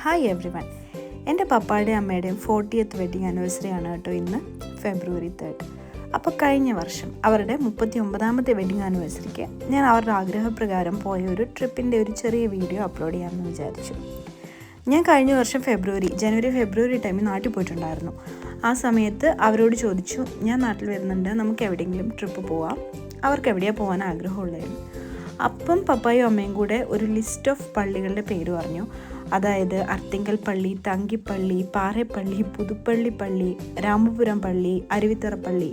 Hi every one. എൻ്റെ പപ്പായുടെയും അമ്മയുടെയും 40th wedding anniversary ആണ് കേട്ടോ ഇന്ന്, February 3. അപ്പോൾ കഴിഞ്ഞ വർഷം അവരുടെ 39ാമത്തെ വെഡ്ഡിങ് ആനിവേഴ്സറിക്ക് ഞാൻ അവരുടെ ആഗ്രഹപ്രകാരം പോയ ഒരു ട്രിപ്പിൻ്റെ ഒരു ചെറിയ വീഡിയോ അപ്ലോഡ് ചെയ്യാമെന്ന് വിചാരിച്ചു. ഞാൻ കഴിഞ്ഞ വർഷം ജനുവരി ഫെബ്രുവരി ടൈമിൽ നാട്ടിൽ പോയിട്ടുണ്ടായിരുന്നു. ആ സമയത്ത് അവരോട് ചോദിച്ചു, ഞാൻ നാട്ടിൽ വരുന്നുണ്ട്, നമുക്ക് എവിടെയെങ്കിലും ട്രിപ്പ് പോവാം, അവർക്ക് എവിടെയാണ് പോകാൻ ആഗ്രഹമുള്ളതെന്ന്. അപ്പം പപ്പായും അമ്മയും കൂടെ ഒരു ലിസ്റ്റ് ഓഫ് പള്ളികളുടെ പേര് പറഞ്ഞു. അതായത് അർത്തിങ്കൽ പള്ളി, തങ്കിപ്പള്ളി, പാറേപ്പള്ളി, പുതുപ്പള്ളി പള്ളി, രാമപുരം പള്ളി, അരുവിത്തറ പള്ളി,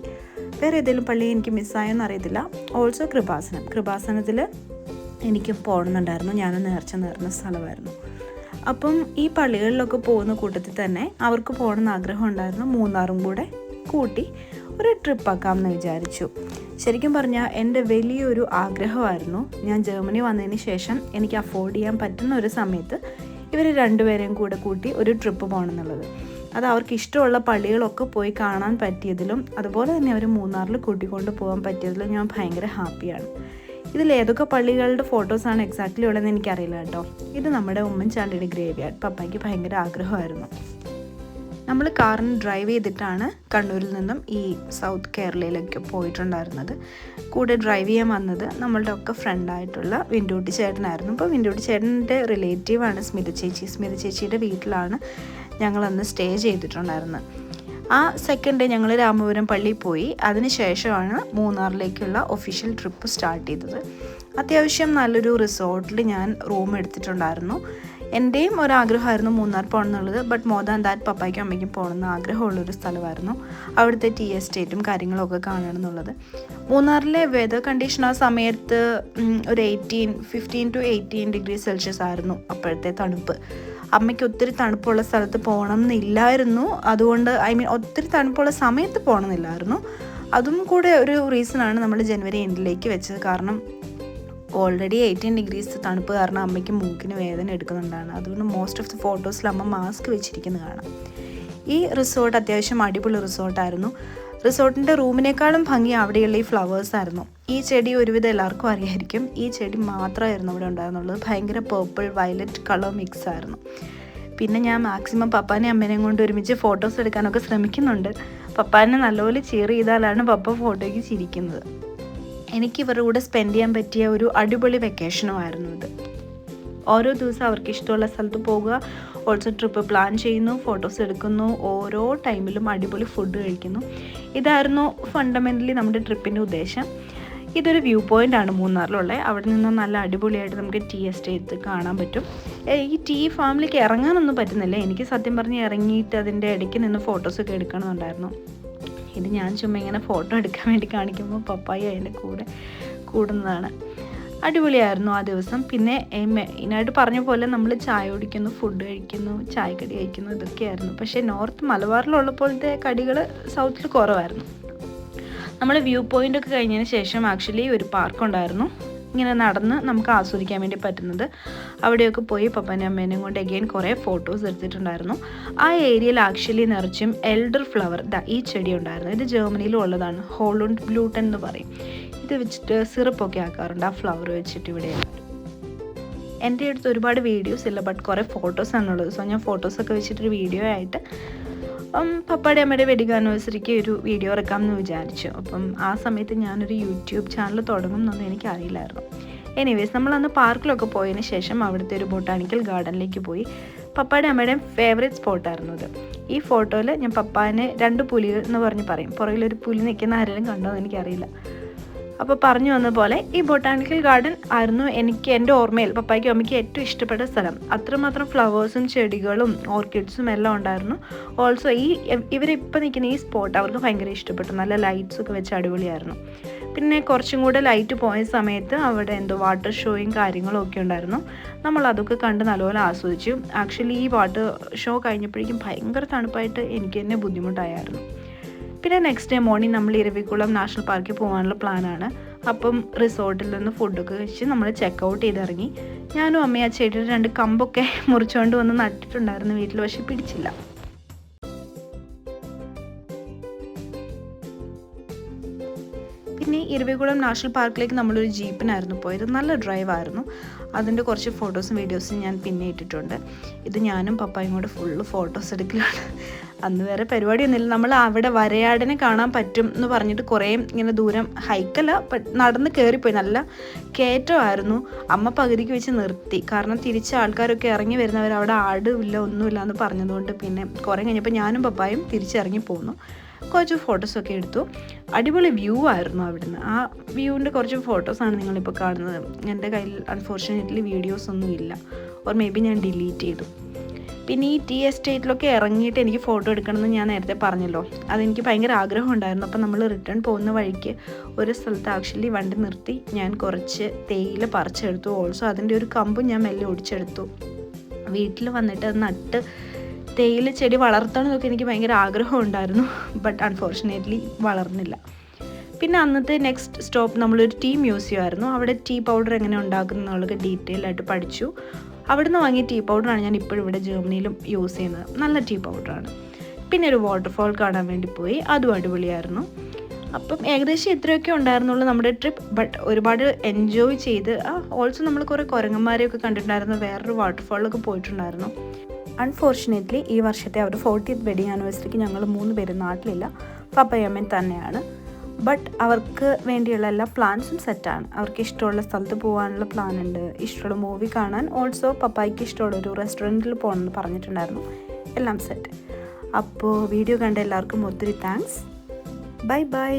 വേറെ ഏതെങ്കിലും പള്ളി എനിക്ക് മിസ്സായെന്ന് അറിയത്തില്ല. ഓൾസോ കൃപാസനത്തിൽ എനിക്ക് പോകണമെന്നുണ്ടായിരുന്നു. ഞാനും നേർന്ന സ്ഥലമായിരുന്നു. അപ്പം ഈ പള്ളികളിലൊക്കെ പോകുന്ന കൂട്ടത്തിൽ തന്നെ അവർക്ക് പോകണമെന്ന് ആഗ്രഹം ഉണ്ടായിരുന്നു. മൂന്നാറും കൂടെ കൂട്ടി ഒരു ട്രിപ്പാക്കാമെന്ന് വിചാരിച്ചു. ശരിക്കും പറഞ്ഞാൽ എൻ്റെ വലിയൊരു ആഗ്രഹമായിരുന്നു, ഞാൻ ജർമ്മനി വന്നതിന് ശേഷം എനിക്ക് അഫോർഡ് ചെയ്യാൻ പറ്റുന്ന ഒരു സമയത്ത് ഇവർ രണ്ടുപേരെയും കൂടെ കൂട്ടി ഒരു ട്രിപ്പ് പോകണം എന്നുള്ളത്. അത് അവർക്ക് ഇഷ്ടമുള്ള പള്ളികളൊക്കെ പോയി കാണാൻ പറ്റിയതിലും അതുപോലെ തന്നെ അവർ മൂന്നാറിൽ കൂട്ടിക്കൊണ്ട് പോകാൻ പറ്റിയതിലും ഞാൻ ഭയങ്കര ഹാപ്പിയാണ്. ഇതിൽ ഏതൊക്കെ പള്ളികളുടെ ഫോട്ടോസാണ് എക്സാക്ട്ലി ഉള്ളതെന്ന് എനിക്കറിയില്ല കേട്ടോ. ഇത് നമ്മുടെ ഉമ്മൻചാണ്ടിയുടെ ഗ്രേവ് യാർഡ്. പപ്പായ്ക്ക് ഭയങ്കര ആഗ്രഹമായിരുന്നു. നമ്മൾ കാറിന് ഡ്രൈവ് ചെയ്തിട്ടാണ് കണ്ണൂരിൽ നിന്നും ഈ സൗത്ത് കേരളയിലേക്ക് പോയിട്ടുണ്ടായിരുന്നത്. കൂടെ ഡ്രൈവ് ചെയ്യാൻ വന്നത് നമ്മളുടെ ഒക്കെ ഫ്രണ്ടായിട്ടുള്ള വിൻഡൂട്ടി ചേട്ടനായിരുന്നു. അപ്പോൾ വിൻഡൂട്ടി ചേട്ടൻ്റെ റിലേറ്റീവാണ് സ്മിത ചേച്ചിയുടെ വീട്ടിലാണ് ഞങ്ങളന്ന് സ്റ്റേ ചെയ്തിട്ടുണ്ടായിരുന്നത്. ആ സെക്കൻഡ് ഡേ ഞങ്ങൾ രാമപുരം പള്ളിയിൽ പോയി. അതിനുശേഷമാണ് മൂന്നാറിലേക്കുള്ള ഒഫീഷ്യൽ ട്രിപ്പ് സ്റ്റാർട്ട് ചെയ്തത്. അത്യാവശ്യം നല്ലൊരു റിസോർട്ടിൽ ഞാൻ റൂം എടുത്തിട്ടുണ്ടായിരുന്നു. എൻ്റെയും ഒരാഗ്രഹമായിരുന്നു മൂന്നാർ പോകണം എന്നുള്ളത്. ബട്ട് മോർ ദാൻ ദാറ്റ് പപ്പായ്ക്കും അമ്മയ്ക്കും പോകണമെന്ന് ആഗ്രഹമുള്ളൊരു സ്ഥലമായിരുന്നു. അവിടുത്തെ ടീ എസ്റ്റേറ്റും കാര്യങ്ങളൊക്കെ കാണണം എന്നുള്ളത്. മൂന്നാറിലെ വെതർ കണ്ടീഷൻ ആ സമയത്ത് ഒരു 15 to 18 ഡിഗ്രി സെൽഷ്യസ് ആയിരുന്നു അപ്പോഴത്തെ തണുപ്പ്. അമ്മയ്ക്ക് ഒത്തിരി തണുപ്പുള്ള സ്ഥലത്ത് പോകണം എന്നില്ലായിരുന്നു. അതുകൊണ്ട് ഒത്തിരി തണുപ്പുള്ള സമയത്ത് പോകണമെന്നില്ലായിരുന്നു. അതും കൂടെ ഒരു റീസണാണ് നമ്മൾ ജനുവരി എൻഡിലേക്ക് വെച്ചത്. കാരണം ഓൾറെഡി 18 ഡിഗ്രീസ് തണുപ്പ് കാരണം അമ്മയ്ക്ക് മൂക്കിന് വേദന എടുക്കുന്നുണ്ടാണ്. അതുകൊണ്ട് മോസ്റ്റ് ഓഫ് ദി ഫോട്ടോസിൽ അമ്മ മാസ്ക് വെച്ചിരിക്കുന്നത് കാണാം. ഈ റിസോർട്ട് അത്യാവശ്യം അടിപൊളി റിസോർട്ടായിരുന്നു. റിസോർട്ടിൻ്റെ റൂമിനേക്കാളും ഭംഗി അവിടെയുള്ള ഈ ഫ്ലവേഴ്സായിരുന്നു. ഈ ചെടി ഒരുവിധം എല്ലാവർക്കും അറിയായിരിക്കും. ഈ ചെടി മാത്രമായിരുന്നു അവിടെ ഉണ്ടായിരുന്നുള്ളത്. ഭയങ്കര പേർപ്പിൾ വയലറ്റ് കളർ മിക്സ് ആയിരുന്നു. പിന്നെ ഞാൻ മാക്സിമം പപ്പാനെയും അമ്മേനെയും കൊണ്ട് ഒരുമിച്ച് ഫോട്ടോസ് എടുക്കാനൊക്കെ ശ്രമിക്കുന്നുണ്ട്. പപ്പാനെ നല്ലപോലെ ചിയർ ചെയ്താലാണ് പപ്പ ഫോട്ടോയ്ക്ക് ചിരിക്കുന്നത്. എനിക്ക് ഇവരുടെ കൂടെ സ്പെൻഡ് ചെയ്യാൻ പറ്റിയ ഒരു അടിപൊളി വെക്കേഷനുമായിരുന്നു ഇത്. ഓരോ ദിവസം അവർക്ക് ഇഷ്ടമുള്ള സ്ഥലത്ത് പോകുക, ഓൾസോ ട്രിപ്പ് പ്ലാൻ ചെയ്യുന്നു, ഫോട്ടോസ് എടുക്കുന്നു, ഓരോ ടൈമിലും അടിപൊളി ഫുഡ് കഴിക്കുന്നു. ഇതായിരുന്നു ഫണ്ടമെൻ്റലി നമ്മുടെ ട്രിപ്പിൻ്റെ ഉദ്ദേശം. ഇതൊരു വ്യൂ പോയിൻ്റ് ആണ് മൂന്നാറിലുള്ള. അവിടെ നിന്ന് നല്ല അടിപൊളിയായിട്ട് നമുക്ക് ടീ എസ്റ്റേറ്റ് കാണാൻ പറ്റും. ഈ ടീ ഫാമിലേക്ക് ഇറങ്ങാനൊന്നും പറ്റുന്നില്ല. എനിക്ക് സത്യം പറഞ്ഞ് ഇറങ്ങിയിട്ട് അതിൻ്റെ ഇടയ്ക്ക് നിന്ന് ഫോട്ടോസൊക്കെ എടുക്കണമെന്നുണ്ടായിരുന്നു. ഇത് ഞാൻ ചുമ്മാ ഇങ്ങനെ ഫോട്ടോ എടുക്കാൻ വേണ്ടി കാണിക്കുമ്പോൾ പപ്പായി അതിൻ്റെ കൂടെ കൂടുന്നതാണ്. അടിപൊളിയായിരുന്നു ആ ദിവസം. പിന്നെ മെയിനായിട്ട് പറഞ്ഞ പോലെ നമ്മൾ ചായ കുടിക്കുന്നു, ഫുഡ് കഴിക്കുന്നു, ചായക്കടി കഴിക്കുന്നു, ഇതൊക്കെയായിരുന്നു. പക്ഷേ നോർത്ത് മലബാറിലുള്ളപ്പോഴത്തെ കടികൾ സൗത്തിൽ കുറവായിരുന്നു. നമ്മൾ വ്യൂ പോയിൻ്റൊക്കെ കഴിഞ്ഞതിന് ശേഷം ആക്ച്വലി ഒരു പാർക്കുണ്ടായിരുന്നു, ഇങ്ങനെ നടന്ന് നമുക്ക് ആസ്വദിക്കാൻ വേണ്ടി പറ്റുന്നത്. അവിടെയൊക്കെ പോയി പപ്പനെയും അമ്മേനെയും കൊണ്ട് അഗെയിൻ കുറേ ഫോട്ടോസ് എടുത്തിട്ടുണ്ടായിരുന്നു. ആ ഏരിയയിൽ ആക്ച്വലി നിറച്ചും എൽഡർ ഫ്ലവർ, ഈ ചെടി ഉണ്ടായിരുന്നു. ഇത് ജർമ്മനിയിലും ഉള്ളതാണ്, ഹോളുണ്ട് ബ്ലൂട്ടൻ എന്ന് പറയും. ഇത് വെച്ചിട്ട് സിറപ്പൊക്കെ ആക്കാറുണ്ട് ആ ഫ്ലവർ വെച്ചിട്ട്. ഇവിടെ എൻ്റെ അടുത്ത് ഒരുപാട് വീഡിയോസ് ഇല്ല, ബട്ട് കുറേ ഫോട്ടോസാണുള്ളത്. സോ ഞാൻ ഫോട്ടോസൊക്കെ വെച്ചിട്ടൊരു വീഡിയോ ആയിട്ട് പപ്പായുടെ അമ്മയുടെ വെഡിങ് ആനിവേഴ്സറിക്ക് ഒരു വീഡിയോ ഇറക്കാമെന്ന് വിചാരിച്ചു. അപ്പം ആ സമയത്ത് ഞാനൊരു യൂട്യൂബ് ചാനൽ തുടങ്ങുമെന്നൊന്നും എനിക്കറിയില്ലായിരുന്നു. എനിവേസ് നമ്മളന്ന് പാർക്കിലൊക്കെ പോയതിന് ശേഷം അവിടുത്തെ ഒരു ബൊട്ടാണിക്കൽ ഗാർഡനിലേക്ക് പോയി. പപ്പായുടെ അമ്മയുടെയും ഫേവറേറ്റ് സ്പോട്ടായിരുന്നു ഇത്. ഈ ഫോട്ടോയിൽ ഞാൻ പപ്പാനെ 2 പുലികൾ എന്ന് പറഞ്ഞ് പറയും. പുറകിലൊരു പുലി നിൽക്കുന്ന ആരെങ്കിലും കണ്ടോ എന്ന് എനിക്കറിയില്ല. അപ്പോൾ പറഞ്ഞു വന്ന പോലെ ഈ ബൊട്ടാണിക്കൽ ഗാർഡൻ ആയിരുന്നു എൻ്റെ ഓർമ്മയിൽ പപ്പായ്ക്കും അമ്മയ്ക്ക് ഏറ്റവും ഇഷ്ടപ്പെട്ട സ്ഥലം. അത്രമാത്രം ഫ്ലവേഴ്സും ചെടികളും ഓർക്കിഡ്സും എല്ലാം ഉണ്ടായിരുന്നു. ഓൾസോ ഇവരിപ്പോൾ നിൽക്കുന്ന ഈ സ്പോട്ട് അവർക്ക് ഭയങ്കര ഇഷ്ടപ്പെട്ടു. നല്ല ലൈറ്റ്സൊക്കെ വെച്ച് അടിപൊളിയായിരുന്നു. പിന്നെ കുറച്ചും കൂടെ ലൈറ്റ് പോയ സമയത്ത് അവിടെ വാട്ടർ ഷോയും കാര്യങ്ങളും ഒക്കെ ഉണ്ടായിരുന്നു. നമ്മൾ അതൊക്കെ കണ്ട് നല്ലപോലെ ആസ്വദിച്ചു. ആക്ച്വലി ഈ വാട്ടർ ഷോ കഴിഞ്ഞപ്പോഴേക്കും ഭയങ്കര തണുപ്പായിട്ട് എനിക്ക് തന്നെ ബുദ്ധിമുട്ടായിരുന്നു. പിന്നെ നെക്സ്റ്റ് ഡേ മോർണിംഗ് നമ്മൾ ഇരവികുളം നാഷണൽ പാർക്കിൽ പോകാനുള്ള പ്ലാനാണ്. അപ്പം റിസോർട്ടിൽ നിന്ന് ഫുഡൊക്കെ കഴിച്ച് നമ്മൾ ചെക്കൗട്ട് ചെയ്തിറങ്ങി. ഞാനും അമ്മയും ആ ചെടിയുടെ 2 കമ്പൊക്കെ മുറിച്ചുകൊണ്ട് വന്ന് നട്ടിട്ടുണ്ടായിരുന്നു വീട്ടിൽ, പക്ഷെ പിടിച്ചില്ല. പിന്നെ ഇരവികുളം നാഷണൽ പാർക്കിലേക്ക് നമ്മളൊരു ജീപ്പിനായിരുന്നു പോയത്. നല്ല ഡ്രൈവായിരുന്നു. അതിൻ്റെ കുറച്ച് ഫോട്ടോസും വീഡിയോസും ഞാൻ പിന്നെ ഇട്ടിട്ടുണ്ട്. ഇത് ഞാനും പപ്പായും കൂടെ ഫുള്ള് ഫോട്ടോസ് എടുക്കലാണ്. അന്ന് വേറെ പരിപാടിയൊന്നുമില്ല. നമ്മൾ അവിടെ വരയാടിനെ കാണാൻ പറ്റും എന്ന് പറഞ്ഞിട്ട് കുറേ ഇങ്ങനെ ദൂരം ഹൈക്കല്ല, നടന്ന് കയറിപ്പോയി. നല്ല കയറ്റമായിരുന്നു. അമ്മ പകുതിക്ക് വെച്ച് നിർത്തി. കാരണം തിരിച്ച് ആൾക്കാരൊക്കെ ഇറങ്ങി വരുന്നവർ അവിടെ ആടുമില്ല ഒന്നുമില്ല എന്ന് പറഞ്ഞതുകൊണ്ട് പിന്നെ കുറേ കഴിഞ്ഞപ്പോൾ ഞാനും പപ്പായും തിരിച്ചിറങ്ങി പോന്നു. കുറച്ച് ഫോട്ടോസൊക്കെ എടുത്തു. അടിപൊളി വ്യൂ ആയിരുന്നു അവിടുന്ന്. ആ വ്യൂവിൻ്റെ കുറച്ച് ഫോട്ടോസാണ് നിങ്ങളിപ്പോൾ കാണുന്നത്. എൻ്റെ കയ്യിൽ അൺഫോർച്ചുനേറ്റ്ലി വീഡിയോസൊന്നും ഇല്ല, ഓർ മേ ബി ഞാൻ ഡിലീറ്റ് ചെയ്തു. പിന്നെ ഈ ടീ എസ്റ്റേറ്റിലൊക്കെ ഇറങ്ങിയിട്ട് എനിക്ക് ഫോട്ടോ എടുക്കണമെന്ന് ഞാൻ നേരത്തെ പറഞ്ഞല്ലോ. അതെനിക്ക് ഭയങ്കര ആഗ്രഹം ഉണ്ടായിരുന്നു. അപ്പോൾ നമ്മൾ റിട്ടേൺ പോകുന്ന വഴിക്ക് ഒരു സ്ഥലത്ത് ആക്ച്വലി വണ്ടി നിർത്തി ഞാൻ കുറച്ച് തേയില പറിച്ചെടുത്തു. ഓൾസോ അതിൻ്റെ ഒരു കമ്പും ഞാൻ മെല്ലെ ഒടിച്ചെടുത്തു. വീട്ടിൽ വന്നിട്ട് അത് നട്ട് തേയില ചെടി വളർത്തണമെന്നൊക്കെ എനിക്ക് ഭയങ്കര ആഗ്രഹം ഉണ്ടായിരുന്നു. ബട്ട് അൺഫോർച്ചുനേറ്റ്ലി വളർന്നില്ല. പിന്നെ അന്നത്തെ നെക്സ്റ്റ് സ്റ്റോപ്പ് നമ്മളൊരു ടീ മ്യൂസിയം ആയിരുന്നു. അവിടെ ടീ പൗഡർ എങ്ങനെ ഉണ്ടാക്കുന്നതൊക്കെ ഡീറ്റെയിൽ ആയിട്ട് പഠിച്ചു. അവിടുന്ന് വാങ്ങിയ ടീ പൗഡറാണ് ഞാൻ ഇപ്പോഴും ഇവിടെ ജർമ്മനിയിലും യൂസ് ചെയ്യുന്നത്. നല്ല ടീ പൗഡറാണ്. പിന്നെ ഒരു വാട്ടർഫോൾ കാണാൻ വേണ്ടി പോയി. അതും അടിപൊളിയായിരുന്നു. അപ്പം ഏകദേശം ഇത്രയൊക്കെ ഉണ്ടായിരുന്നുള്ളൂ നമ്മുടെ ട്രിപ്പ്. ബട്ട് ഒരുപാട് എൻജോയ് ചെയ്ത് ഓൾസോ നമ്മൾ കുറേ കുരങ്ങന്മാരെയൊക്കെ കണ്ടിട്ടുണ്ടായിരുന്നു. വേറൊരു വാട്ടർഫോളിലൊക്കെ പോയിട്ടുണ്ടായിരുന്നു. അൺഫോർച്ചുനേറ്റ്ലി ഈ വർഷത്തെ അവർ 40th വെഡിങ് ആനിവേഴ്സറിക്ക് ഞങ്ങൾ 3 പേരും നാട്ടിലില്ല. പപ്പയും അമ്മയും തന്നെയാണ്. ബട്ട് അവർക്ക് വേണ്ടിയുള്ള എല്ലാ പ്ലാൻസും സെറ്റാണ്. അവർക്ക് ഇഷ്ടമുള്ള സ്ഥലത്ത് പോകാനുള്ള പ്ലാൻ ഉണ്ട്. ഇഷ്ടമുള്ള മൂവി കാണാൻ, ഓൾസോ പപ്പായ്ക്ക് ഇഷ്ടമുള്ളൊരു റെസ്റ്റോറൻറ്റിൽ പോകണമെന്ന് പറഞ്ഞിട്ടുണ്ടായിരുന്നു. എല്ലാം സെറ്റ്. അപ്പോൾ വീഡിയോ കണ്ട എല്ലാവർക്കും ഒത്തിരി താങ്ക്സ്. Bye bye.